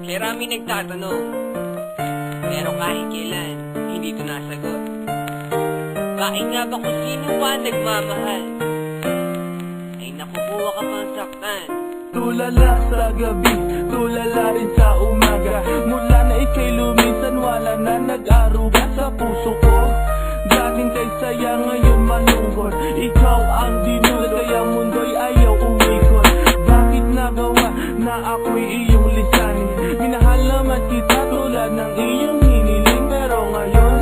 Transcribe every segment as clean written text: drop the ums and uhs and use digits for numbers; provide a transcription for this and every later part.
Kaya rami nagtatanong, pero kahit kailan, hindi ito nasagot. Bakit nga ba kung sino pa nagmamahal, ay nakukuha ka pang saktan? Tulala sa gabi, tulala rin sa umaga. Mula na ika'y lumisan, wala na nag-aruga sa puso ko. Dating kay saya, ngayon malungkot. Ikaw ang dinulad, kaya mundo'y ayaw umikot. Bakit nagawa na ako'y iyong lisanin? Minahal naman kita tulad ng iyong hiniling, pero ngayon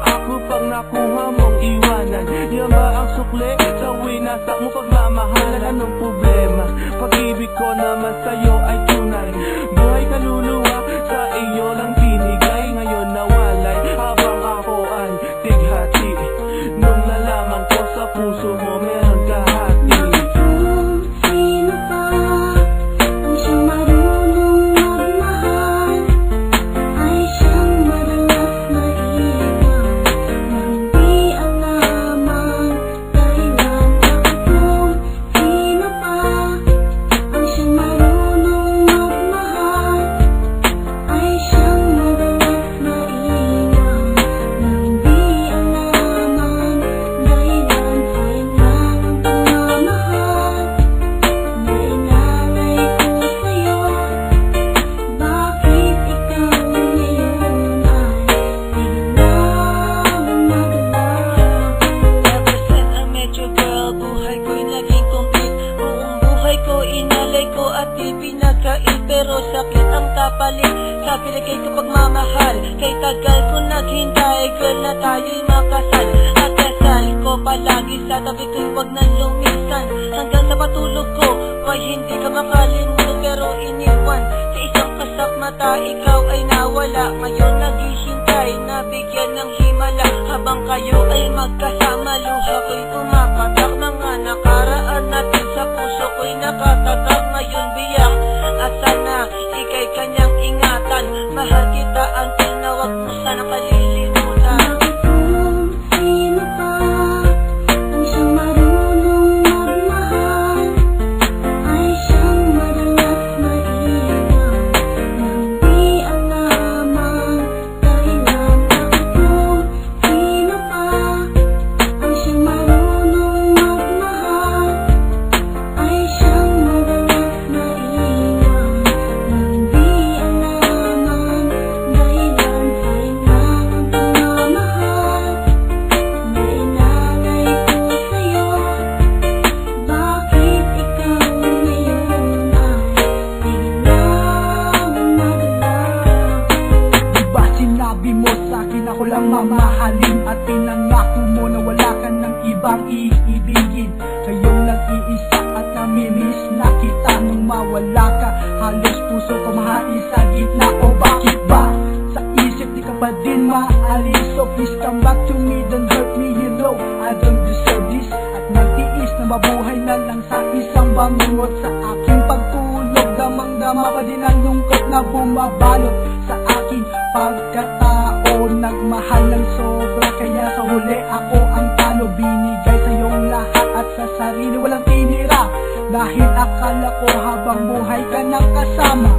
ako pang nakuha mong iwanan. Yan ba ang sukli sa winasak mo pagmamahalan? Anong problema? Pag-ibig ko naman sa'yo ay tunay. Buhay kaluluwa sa iyo lang binigay. Ngayon nawalay habang ako ay tighati. Nung nalaman ko sa puso mo meron kahati. Sino pa ang siyang marunong magmahal? Ay siyang madalas naiwan na hindi alaman dahilan. Kung sino pa ang siyang marunong magmahal, ay siyang madalas naiwan na hindi alaman dahilan. Sayang lang ang pagmamahal na inalay ko sa'yo. Bakit ikaw ngayon ay biglang magbago? Ever since I met you girl, buhay ko'y naging complete. Buong buhay ko inalay ko at di pinagkait, pero sakit ang kapalit sa pinagay ko pagmamahal. Kay tagal ko naghintay, girl, na tayo'y makasal. At dasal ko palagi sa tabi ko'y wag na lumisan. Hanggang sa patulog ko, why hindi ka makalimutan pero iniwan. Sa isang kasap mata, ikaw ay nawala. Ngayon naghihintay, nabigyan ng himala. Habang kayo ay magkasama, luha ko'y pumapatak. Mga nakaraan natin sa puso ko'y nakatatak. Ngayon biyak, at sana ika'y kanyang ingatan. Mahal kita until na wag mo sana kalilimutan. Kung sino pa ang siyang marunong magmahal, ay siyang madalas naiwan na hindi alaman dahilan. Kung sino pa ang siyang marunong magmahal, ay siyang madalas naiwan na hindi alaman dahilan. Sayang lang ang pagmamahal na inalay ko sa'yo. Bakit ikaw ngayon ay biglang magbago? Diba sinabi mo sa'kin ako lang mamahalin, at pinangako mo na wala ka ng ibang iibigin. Kayong nag-iisa at namimiss na kita nung mawala ka. Halos puso ko mahati sa gitna. O bakit ba? Sa isip di ka pa din maalis. So please come back to me, don't hurt me, you know I don't deserve this. At nagtiis na mabuhay na lang sa isang bangungot. Sa aking pagtulog, damang-dama pa din ang lungkot na bumabalot sa aking pagkatao. Nagmahal ng sobra, kaya sa huli ako ang talo. Binigay sa iyong lahat at sa sarili walang tinira, dahil akala ko habang buhay ka nang kasama.